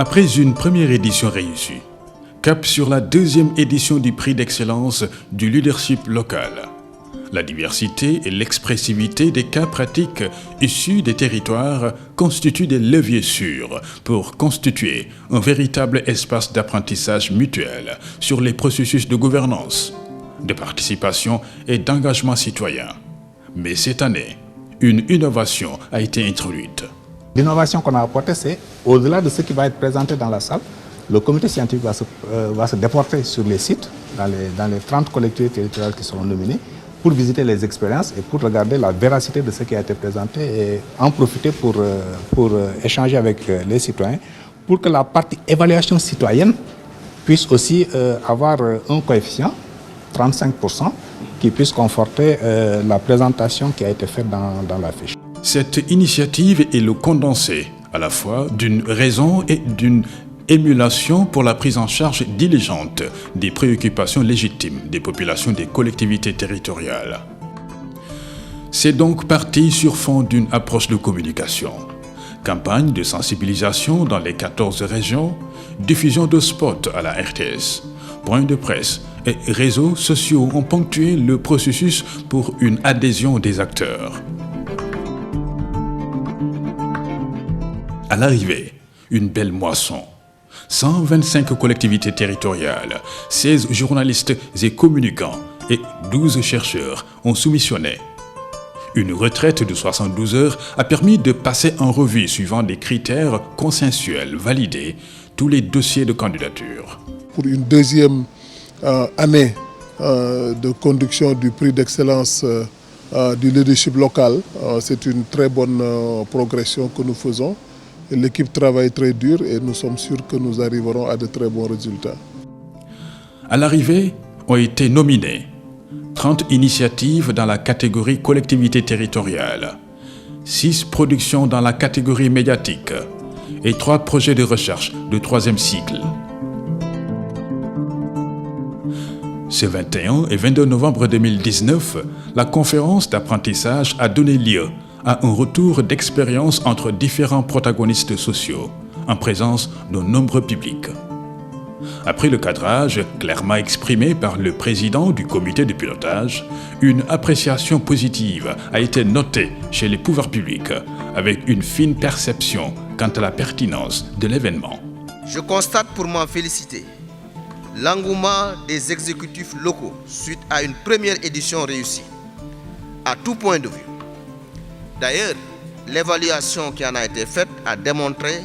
Après une première édition réussie, cap sur la deuxième édition du prix d'excellence du leadership local. La diversité et l'expressivité des cas pratiques issus des territoires constituent des leviers sûrs pour constituer un véritable espace d'apprentissage mutuel sur les processus de gouvernance, de participation et d'engagement citoyen. Mais cette année, une innovation a été introduite. L'innovation qu'on a apportée, c'est au-delà de ce qui va être présenté dans la salle, le comité scientifique va se déporter sur les sites, dans les 30 collectivités territoriales qui seront nominées, pour visiter les expériences et pour regarder la véracité de ce qui a été présenté et en profiter pour échanger avec les citoyens, pour que la partie évaluation citoyenne puisse aussi avoir un coefficient, 35%, qui puisse conforter la présentation qui a été faite dans la fiche. Cette initiative est le condensé à la fois d'une raison et d'une émulation pour la prise en charge diligente des préoccupations légitimes des populations des collectivités territoriales. C'est donc parti sur fond d'une approche de communication. Campagne de sensibilisation dans les 14 régions, diffusion de spots à la RTS, points de presse et réseaux sociaux ont ponctué le processus pour une adhésion des acteurs. À l'arrivée, une belle moisson. 125 collectivités territoriales, 16 journalistes et communicants et 12 chercheurs ont soumissionné. Une retraite de 72 heures a permis de passer en revue, suivant des critères consensuels validés, tous les dossiers de candidature. Pour une deuxième année de conduction du prix d'excellence du leadership local, c'est une très bonne progression que nous faisons. L'équipe travaille très dur et nous sommes sûrs que nous arriverons à de très bons résultats. À l'arrivée, ont été nominées 30 initiatives dans la catégorie collectivité territoriale, 6 productions dans la catégorie médiatique et 3 projets de recherche de 3e cycle. Ce 21 et 22 novembre 2019, la conférence d'apprentissage a donné lieu à un retour d'expérience entre différents protagonistes sociaux, en présence de nombreux publics. Après le cadrage clairement exprimé par le président du comité de pilotage, une appréciation positive a été notée chez les pouvoirs publics, avec une fine perception quant à la pertinence de l'événement. Je constate pour m'en féliciter l'engouement des exécutifs locaux suite à une première édition réussie, à tout point de vue. D'ailleurs, l'évaluation qui en a été faite a démontré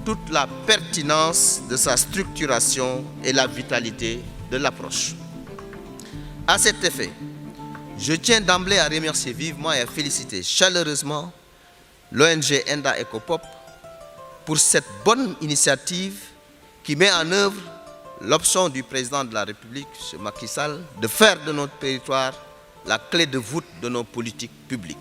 toute la pertinence de sa structuration et la vitalité de l'approche. À cet effet, je tiens d'emblée à remercier vivement et à féliciter chaleureusement l'ONG Enda Ecopop pour cette bonne initiative qui met en œuvre l'option du président de la République, M. Macky Sall, de faire de notre territoire la clé de voûte de nos politiques publiques.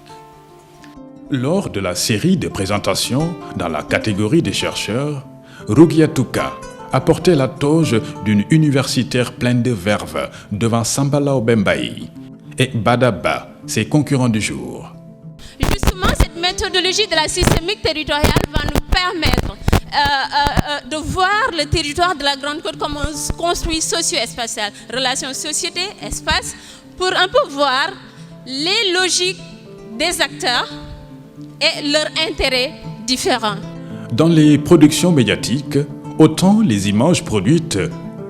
Lors de la série de présentations dans la catégorie des chercheurs, Rugiatuka a porté la toge d'une universitaire pleine de verve devant Sambala Obembaï et Badaba, ses concurrents du jour. Justement, cette méthodologie de la systémique territoriale va nous permettre de voir le territoire de la Grande Côte comme un construit socio-spatial, relations société-espace, pour un peu voir les logiques des acteurs et leurs intérêts différents. Dans les productions médiatiques, autant les images produites,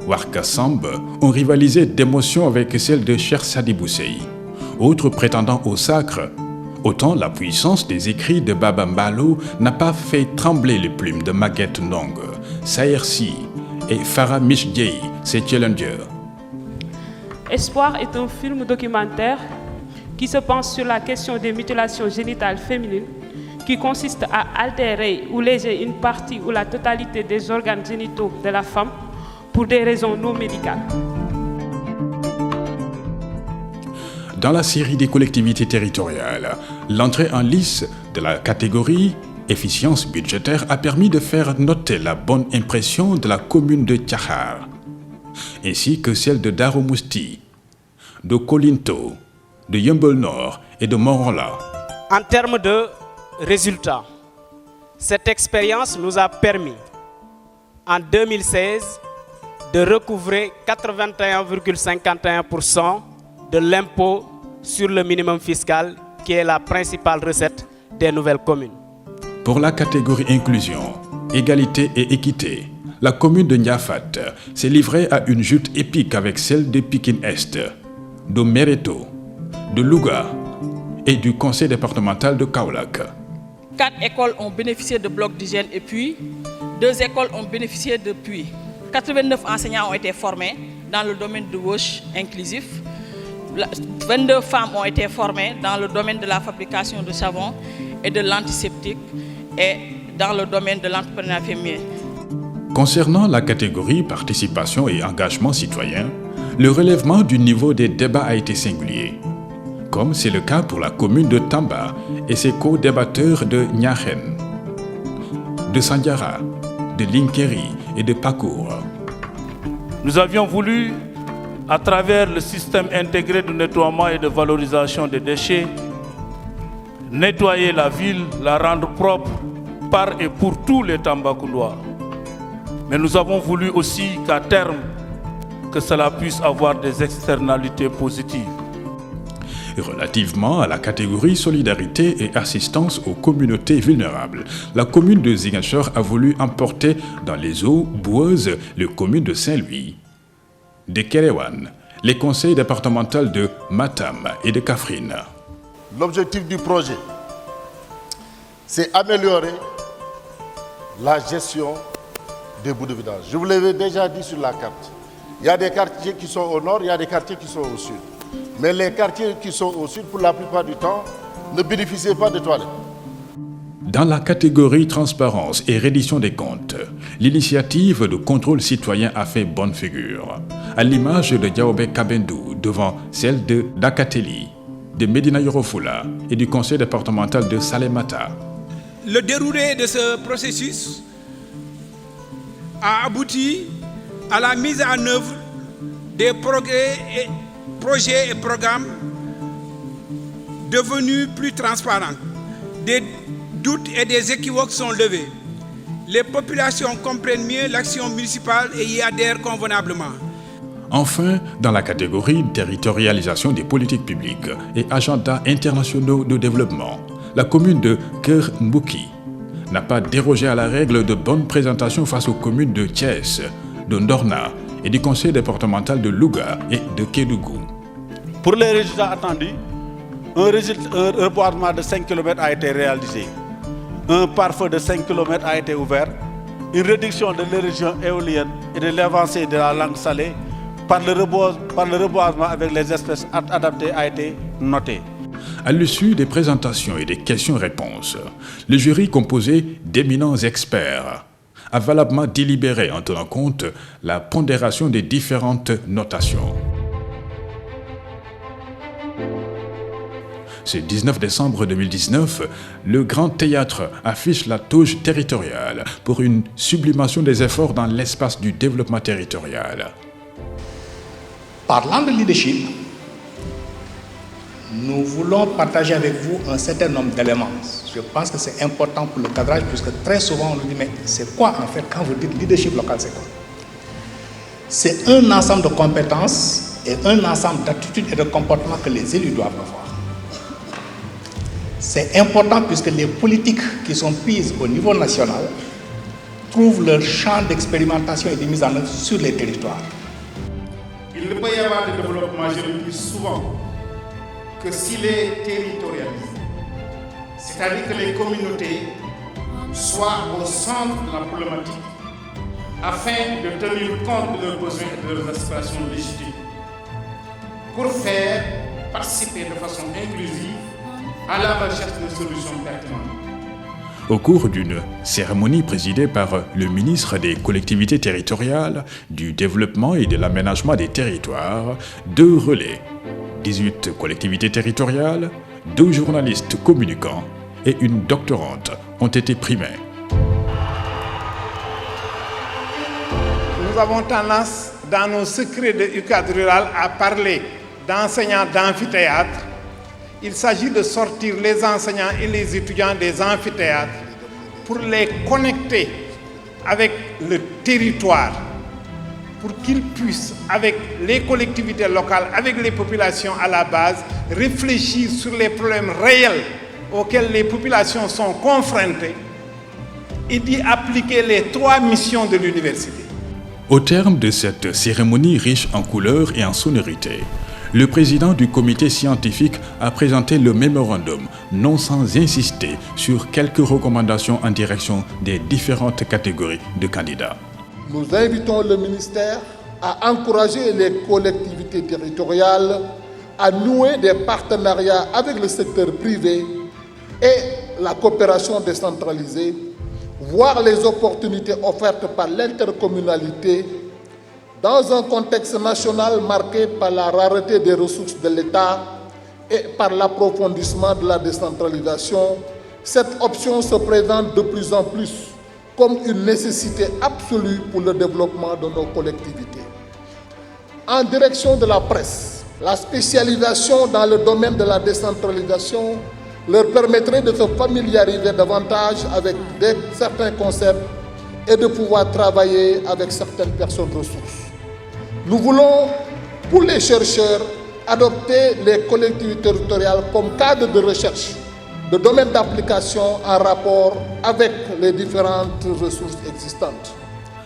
Warka Samb, ont rivalisé d'émotion avec celles de Cheikh Sadibou Sey. Autres prétendant au sacre, autant la puissance des écrits de Baba Mbalo n'a pas fait trembler les plumes de Maguette Ndong, Saher Sy et Farah Mishdjei, ses challengers. Espoir est un film documentaire qui se penche sur la question des mutilations génitales féminines, qui consiste à altérer ou léser une partie ou la totalité des organes génitaux de la femme pour des raisons non médicales. Dans la série des collectivités territoriales, l'entrée en lice de la catégorie efficience budgétaire a permis de faire noter la bonne impression de la commune de Tiakhar, ainsi que celle de Darou-Mousti, de Kolinto, de Yeumbeul Nord et de Morola. En termes de résultats, cette expérience nous a permis en 2016 de recouvrer 81,51% de l'impôt sur le minimum fiscal, qui est la principale recette des nouvelles communes. Pour la catégorie inclusion, égalité et équité, la commune de Niafat s'est livrée à une chute épique avec celle de Pikine-Est, de Méréto, de Louga et du conseil départemental de Kaolack. 4 écoles ont bénéficié de blocs d'hygiène et puits, 2 écoles ont bénéficié de puits. 89 enseignants ont été formés dans le domaine du wash inclusif. 22 femmes ont été formées dans le domaine de la fabrication de savon et de l'antiseptique et dans le domaine de l'entrepreneuriat féminin. Concernant la catégorie participation et engagement citoyen, le relèvement du niveau des débats a été singulier, comme c'est le cas pour la commune de Tamba et ses co-débatteurs de Niahen, de Sandiara, de Linkeri et de Pakour. Nous avions voulu, à travers le système intégré de nettoiement et de valorisation des déchets, nettoyer la ville, la rendre propre par et pour tous les Tambacoundois. Mais nous avons voulu aussi qu'à terme, que cela puisse avoir des externalités positives. Relativement à la catégorie solidarité et assistance aux communautés vulnérables, la commune de Ziguinchor a voulu emporter dans les eaux boueuses les communes de Saint-Louis, de Kéréwan, les conseils départementaux de Matam et de Kaffrine. L'objectif du projet, c'est améliorer la gestion des bouts de vidange. Je vous l'avais déjà dit sur la carte. Il y a des quartiers qui sont au nord, il y a des quartiers qui sont au sud. Mais les quartiers qui sont au sud, pour la plupart du temps, ne bénéficient pas de toilettes. Dans la catégorie transparence et reddition des comptes, l'initiative de contrôle citoyen a fait bonne figure, à l'image de Diaobé Kabendou devant celle de Dakateli, de Medina Yorofula et du conseil départemental de Salémata. Le déroulé de ce processus a abouti à la mise en œuvre des projets et programmes devenus plus transparents. Des doutes et des équivoques sont levés. Les populations comprennent mieux l'action municipale et y adhèrent convenablement. Enfin, dans la catégorie territorialisation des politiques publiques et agendas internationaux de développement, la commune de Keur Mbouki n'a pas dérogé à la règle de bonne présentation face aux communes de Thiès, de Ndorna et du conseil départemental de Louga et de Kédougou. Pour les résultats attendus, un reboisement de 5 km a été réalisé. Un pare-feu de 5 km a été ouvert. Une réduction de l'érosion éolienne et de l'avancée de la langue salée par le reboisement avec les espèces adaptées a été notée. À l'issue des présentations et des questions-réponses, le jury composé d'éminents experts a valablement délibéré en tenant compte la pondération des différentes notations. Ce 19 décembre 2019, le Grand Théâtre affiche la touche territoriale pour une sublimation des efforts dans l'espace du développement territorial. Parlant de leadership, nous voulons partager avec vous un certain nombre d'éléments. Je pense que c'est important pour le cadrage, puisque très souvent on nous dit, mais c'est quoi en fait quand vous dites leadership local, c'est quoi? C'est un ensemble de compétences et un ensemble d'attitudes et de comportements que les élus doivent avoir. C'est important puisque les politiques qui sont prises au niveau national trouvent leur champ d'expérimentation et de mise en œuvre sur les territoires. Il ne peut y avoir de développement, je le dis souvent, que s'il est territorialisé. C'est-à-dire que les communautés soient au centre de la problématique afin de tenir compte de leurs besoins et de leurs aspirations légitimes pour faire participer de façon inclusive à la recherche de solutions pertinentes. Au cours d'une cérémonie présidée par le ministre des collectivités territoriales, du développement et de l'aménagement des territoires, 2 relais, 18 collectivités territoriales, 2 journalistes communicants et une doctorante ont été primés. Nous avons tendance, dans nos secrets de UCAD rural, à parler d'enseignants d'amphithéâtre. Il s'agit de sortir les enseignants et les étudiants des amphithéâtres pour les connecter avec le territoire pour qu'ils puissent, avec les collectivités locales, avec les populations à la base, réfléchir sur les problèmes réels auxquels les populations sont confrontées et d'y appliquer les 3 missions de l'université. Au terme de cette cérémonie riche en couleurs et en sonorités, le président du comité scientifique a présenté le mémorandum, non sans insister sur quelques recommandations en direction des différentes catégories de candidats. Nous invitons le ministère à encourager les collectivités territoriales à nouer des partenariats avec le secteur privé et la coopération décentralisée, voir les opportunités offertes par l'intercommunalité dans un contexte national marqué par la rareté des ressources de l'État et par l'approfondissement de la décentralisation. Cette option se présente de plus en plus comme une nécessité absolue pour le développement de nos collectivités. En direction de la presse, la spécialisation dans le domaine de la décentralisation leur permettrait de se familiariser davantage avec certains concepts et de pouvoir travailler avec certaines personnes ressources. Nous voulons, pour les chercheurs, adopter les collectivités territoriales comme cadre de recherche, de domaine d'application en rapport avec les différentes ressources existantes.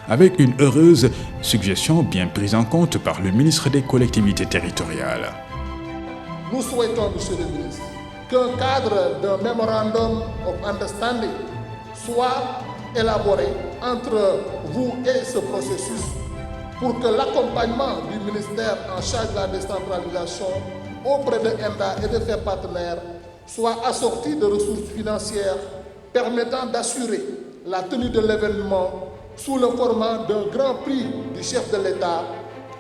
Avec une heureuse suggestion bien prise en compte par le ministre des collectivités territoriales. Nous souhaitons, Monsieur le ministre, qu'un cadre d'un memorandum of understanding soit élaboré entre vous et ce processus pour que l'accompagnement du ministère en charge de la décentralisation auprès de ENDA et de ses partenaires soit assorti de ressources financières permettant d'assurer la tenue de l'événement sous le format d'un grand prix du chef de l'État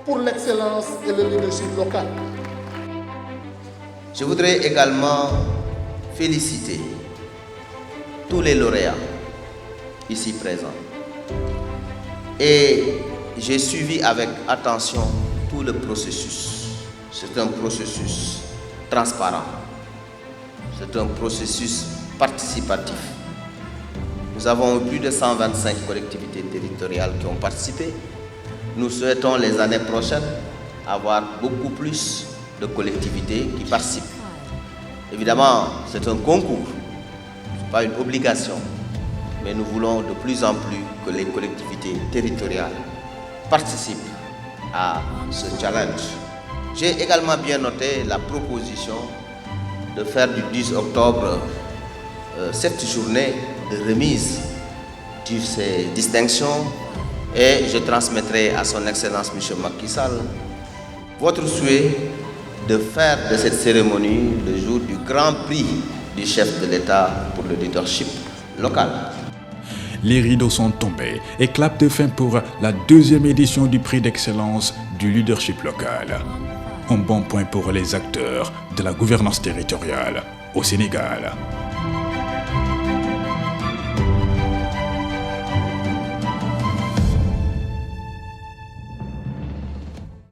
pour l'excellence et le leadership local. Je voudrais également féliciter tous les lauréats ici présents. Et j'ai suivi avec attention tout le processus. C'est un processus transparent. C'est un processus participatif. Nous avons eu plus de 125 collectivités territoriales qui ont participé. Nous souhaitons les années prochaines avoir beaucoup plus de collectivités qui participent. Évidemment, c'est un concours, ce n'est pas une obligation, mais nous voulons de plus en plus que les collectivités territoriales participent à ce challenge. J'ai également bien noté la proposition de faire du 10 octobre cette journée de remise de ces distinctions et je transmettrai à son Excellence M. Macky Sall votre souhait de faire de cette cérémonie le jour du Grand Prix du chef de l'État pour le leadership local. Les rideaux sont tombés et clap de fin pour la 2e édition du prix d'excellence du leadership local. Un bon point pour les acteurs de la gouvernance territoriale au Sénégal.